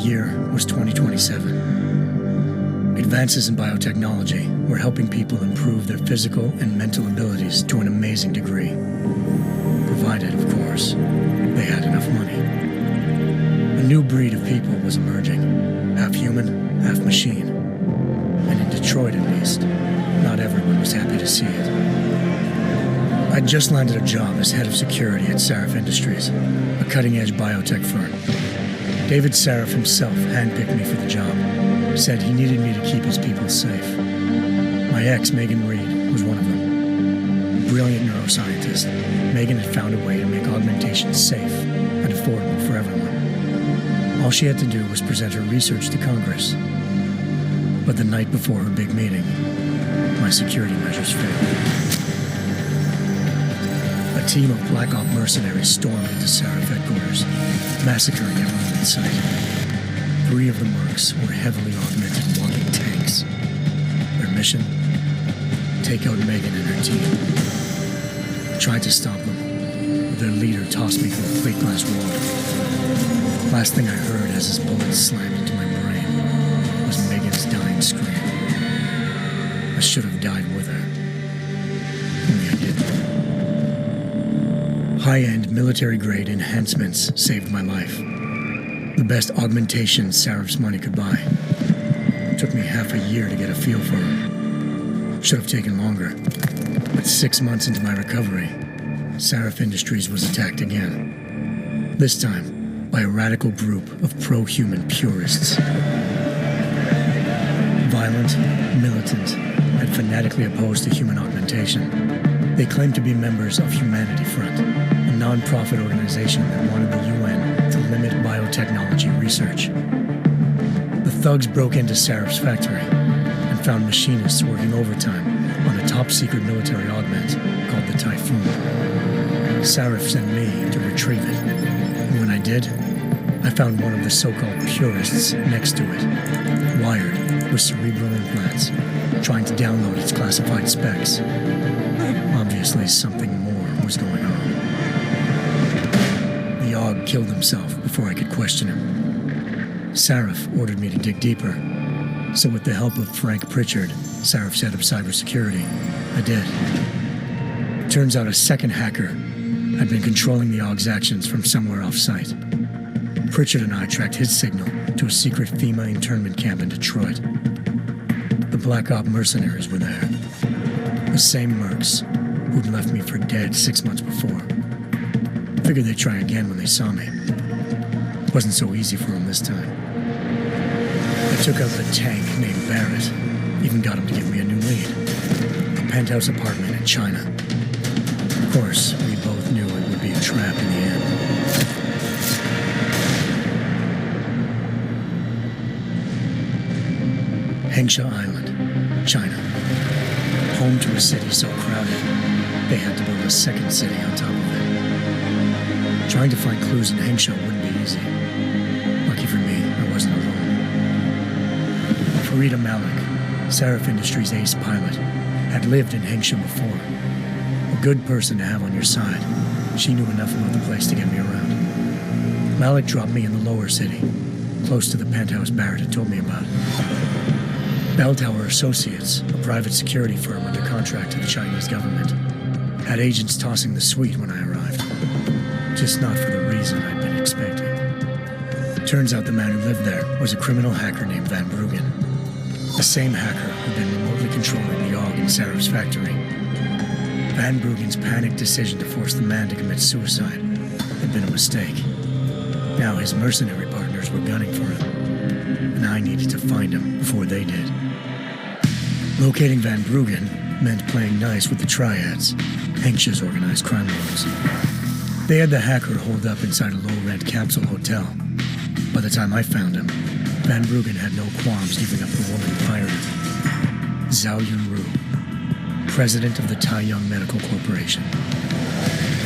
year was 2027. Advances in biotechnology were helping people improve their physical and mental abilities to an amazing degree. Provided, of course, they had enough money. A new breed of people was emerging, half human, half machine. And in Detroit, at least, not everyone was happy to see it. I'd just landed a job as head of security at Sarif Industries, a cutting-edge biotech firm. David Sarif himself handpicked me for the job, said he needed me to keep his people safe. My ex, Megan Reed, was one of them. A brilliant neuroscientist, Megan had found a way to make augmentation safe and affordable for everyone. All she had to do was present her research to Congress. But the night before her big meeting, my security measures failed. A team of Black Op mercenaries stormed into Sarif headquarters, massacring everyone in sight. 3 of the mercs were heavily augmented walking tanks. Their mission? Take out Megan and her team. I tried to stop them, but their leader tossed me through a plate glass wall. Last thing I heard as his bullets slammed into my brain was Megan's dying scream. I should have died with her. Only I didn't. High-end military-grade enhancements saved my life. The best augmentation Sarif's money could buy. It took me half a year to get a feel for her. Should have taken longer. But 6 months into my recovery, Sarif Industries was attacked again. This time, by a radical group of pro-human purists. Violent, militant, and fanatically opposed to human augmentation. They claimed to be members of Humanity Front, a non-profit organization that wanted the UN to limit biotechnology research. The thugs broke into Sarif's factory and found machinists working overtime on a top-secret military augment called the Typhoon. Sarif sent me to retrieve it, and when I did, I found one of the so-called purists next to it, wired with cerebral implants, trying to download its classified specs. Obviously, something more was going on. The Aug killed himself before I could question him. Sarif ordered me to dig deeper, so with the help of Frank Pritchard, Sarif's head of cybersecurity, I did. Turns out a second hacker had been controlling the Aug's actions from somewhere off-site. Pritchard and I tracked his signal to a secret FEMA internment camp in Detroit. The Black Op mercenaries were there. The same mercs who'd left me for dead 6 months before. Figured they'd try again when they saw me. Wasn't so easy for them this time. I took out the tank named Barrett, even got him to give me a new lead. A penthouse apartment in China. Of course, we both knew it would be a trap in the end. Hengsha Island, China. Home to a city so crowded, they had to build a second city on top of it. Trying to find clues in Hengsha wouldn't be easy. Lucky for me, I wasn't alone. Farida Malik, Sarif Industries' ace pilot, had lived in Hengsha before. A good person to have on your side. She knew enough about the place to get me around. Malik dropped me in the lower city, close to the penthouse Barrett had told me about. Bell Tower Associates, a private security firm under contract to the Chinese government, had agents tossing the suite when I arrived. Just not for the reason I'd been expecting. Turns out the man who lived there was a criminal hacker named Van Bruggen. The same hacker who'd been remotely controlling the Aug in Sarif's factory. Van Bruggen's panicked decision to force the man to commit suicide had been a mistake. Now his mercenary partners were gunning for him, and I needed to find him before they did. Locating Van Bruggen meant playing nice with the Triads, Hengsha's organized crime lords. They had the hacker holed up inside a low-rent capsule hotel. By the time I found him, Van Bruggen had no qualms giving up the woman who hired him. Zhao Yunru, president of the Taiyang Medical Corporation.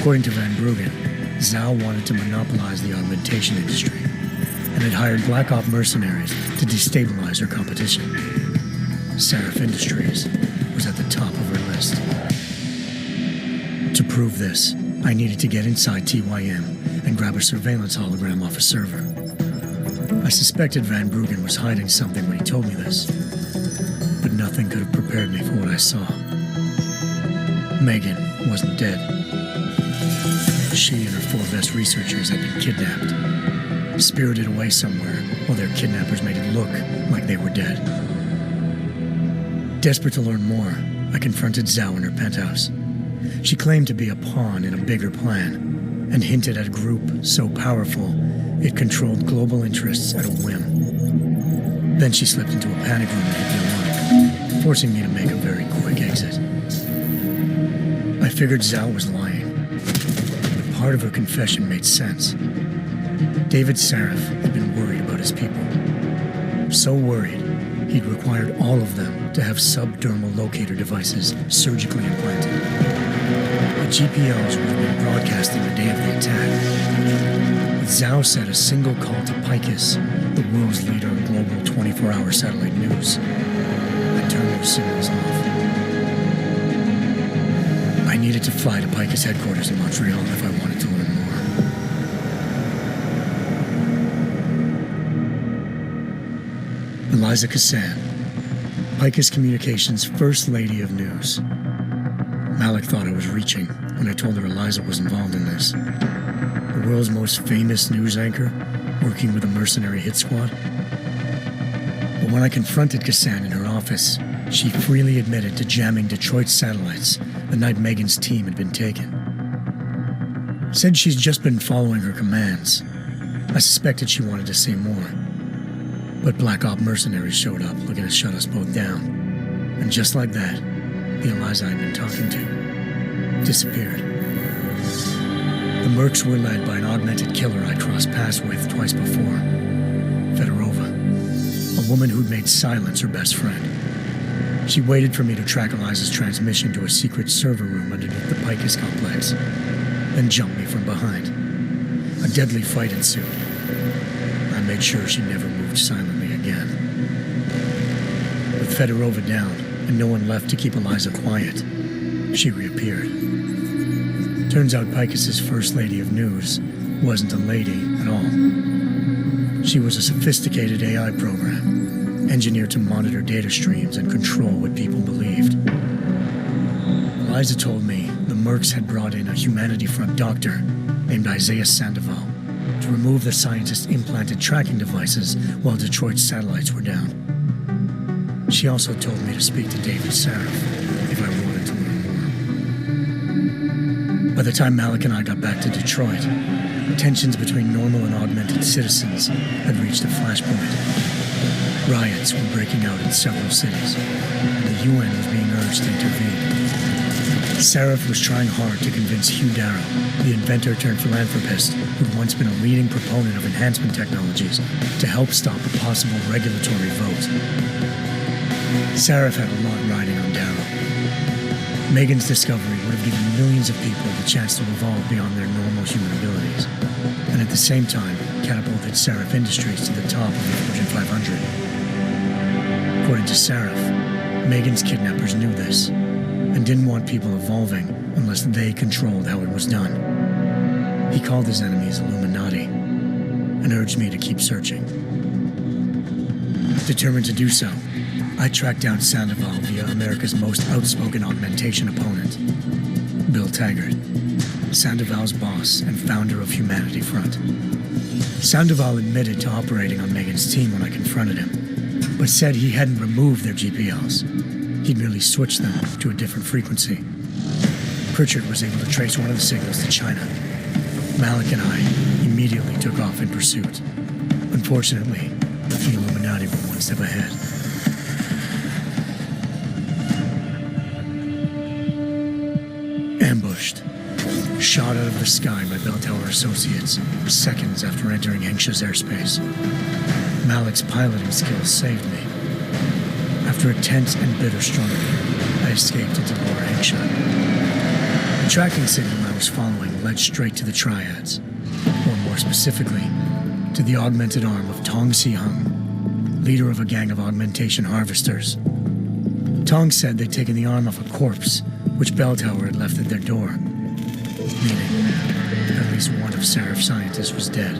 According to Van Bruggen, Zhao wanted to monopolize the augmentation industry and had hired Black Op mercenaries to destabilize her competition. Sarif Industries was at the top of her list. To prove this, I needed to get inside TYM and grab a surveillance hologram off a server. I suspected Van Bruggen was hiding something when he told me this, but nothing could have prepared me for what I saw. Megan wasn't dead. She and her 4 best researchers had been kidnapped, spirited away somewhere while their kidnappers made it look like they were dead. Desperate to learn more, I confronted Zhao in her penthouse. She claimed to be a pawn in a bigger plan, and hinted at a group so powerful it controlled global interests at a whim. Then she slipped into a panic room and hit the alarm, forcing me to make a very quick exit. I figured Zhao was lying, but part of her confession made sense. David Sarif had been worried about his people. So worried, he'd required all of them to have subdermal locator devices surgically implanted. The GPOs would have been broadcasting the day of the attack. But Zhao said a single call to Picus, the world's leader in global 24-hour satellite news, had turned those signals off. I needed to fly to Picus headquarters in Montreal if I wanted to learn more. Eliza Cassan, Picus Communications' First Lady of News. Malik thought I was reaching when I told her Eliza was involved in this. The world's most famous news anchor, working with a mercenary hit squad. But when I confronted Cassan in her office, she freely admitted to jamming Detroit's satellites the night Megan's team had been taken. Said she's just been following her commands. I suspected she wanted to say more. But Black Op mercenaries showed up looking to shut us both down. And just like that, the Eliza I'd been talking to disappeared. The Mercs were led by an augmented killer I'd crossed paths with twice before, Fedorova, a woman who'd made silence her best friend. She waited for me to track Eliza's transmission to a secret server room underneath the Picus complex, then jumped me from behind. A deadly fight ensued. I made sure she never moved silently again. With Fedorova down, and no one left to keep Eliza quiet, she reappeared. Turns out Picus's First Lady of News wasn't a lady at all. She was a sophisticated AI program, engineered to monitor data streams and control what people believed. Eliza told me the Mercs had brought in a Humanity Front doctor named Isaiah Sandoval to remove the scientist's implanted tracking devices while Detroit's satellites were down. She also told me to speak to David Sarif if I wanted to learn more. By the time Malik and I got back to Detroit, tensions between normal and augmented citizens had reached a flashpoint. Riots were breaking out in several cities, and the UN was being urged to intervene. Sarif was trying hard to convince Hugh Darrow, the inventor turned philanthropist who'd once been a leading proponent of enhancement technologies, to help stop a possible regulatory vote. Sarif had a lot riding on Darrow. Megan's discovery would have given millions of people the chance to evolve beyond their normal human abilities, and at the same time catapulted Sarif Industries to the top of the Fortune 500. According to Sarif, Megan's kidnappers knew this, and didn't want people evolving unless they controlled how it was done. He called his enemies Illuminati, and urged me to keep searching. Determined to do so, I tracked down Sandoval via America's most outspoken augmentation opponent, Bill Taggart, Sandoval's boss and founder of Humanity Front. Sandoval admitted to operating on Megan's team when I confronted him, but said he hadn't removed their GPLs. He'd merely switched them to a different frequency. Pritchard was able to trace one of the signals to China. Malik and I immediately took off in pursuit. Unfortunately, the Illuminati were one step ahead. Ambushed. Shot out of the sky by Bell Tower Associates, seconds after entering Hengsha's airspace. Malik's piloting skills saved me. After a tense and bitter struggle, I escaped into Lower Hengsha. The tracking signal I was following led straight to the Triads, or more specifically, to the augmented arm of Tong Si-hung, leader of a gang of augmentation harvesters. Tong said they'd taken the arm off a corpse, which Bell Tower had left at their door, meaning at least one of Sarif's scientists was dead.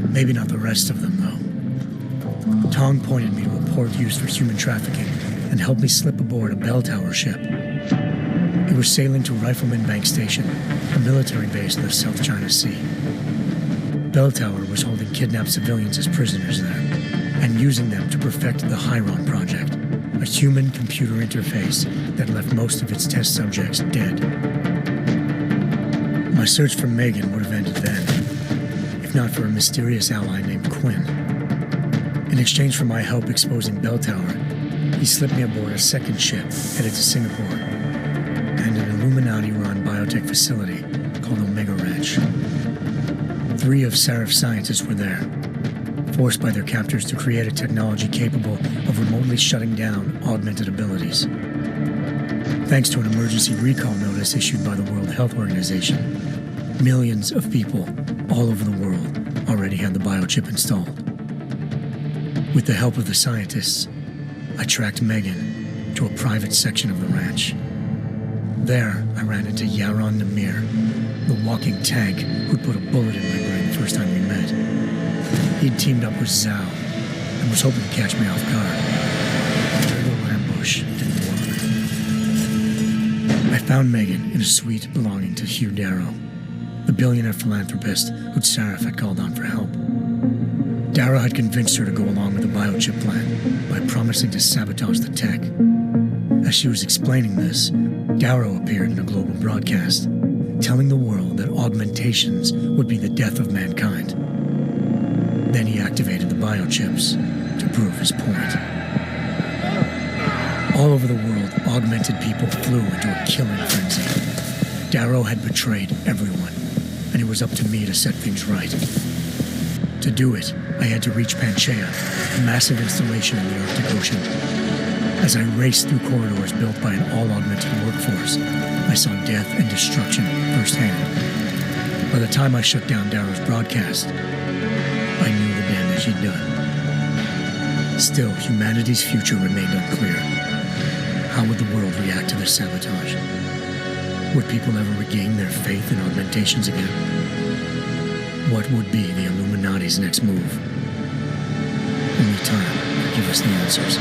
Maybe not the rest of them, though. Tong pointed me to a port used for human trafficking and helped me slip aboard a bell tower ship. It was sailing to Rifleman Bank Station, a military base in the South China Sea. Bell Tower was holding kidnapped civilians as prisoners there, and using them to perfect the Chiron Project, a human-computer interface that left most of its test subjects dead. My search for Megan would have ended then, if not for a mysterious ally named Quinn. In exchange for my help exposing Bell Tower, he slipped me aboard a second ship headed to Singapore and an Illuminati-run biotech facility called Omega Ranch. 3 of Sarif's scientists were there, forced by their captors to create a technology capable of remotely shutting down augmented abilities. Thanks to an emergency recall notice issued by the World Health Organization, millions of people all over the world already had the biochip installed. With the help of the scientists, I tracked Megan to a private section of the ranch. There, I ran into Yaron Namir, the walking tank who'd put a bullet in my brain the first time we met. He'd teamed up with Zhao and was hoping to catch me off guard. Their little ambush didn't work. I found Megan in a suite belonging to Hugh Darrow, the billionaire philanthropist who'd Sarif had called on for help. Darrow had convinced her to go along with the biochip plan by promising to sabotage the tech. As she was explaining this, Darrow appeared in a global broadcast, telling the world that augmentations would be the death of mankind. Then he activated the biochips to prove his point. All over the world, augmented people flew into a killing frenzy. Darrow had betrayed everyone, and it was up to me to set things right. To do it, I had to reach Panchaea, a massive installation in the Arctic Ocean. As I raced through corridors built by an all-augmented workforce, I saw death and destruction firsthand. By the time I shut down Darrow's broadcast, I knew the damage he'd done. Still, humanity's future remained unclear. How would the world react to this sabotage? Would people ever regain their faith in augmentations again? What would be the Illuminati's next move? Only time will give us the answers.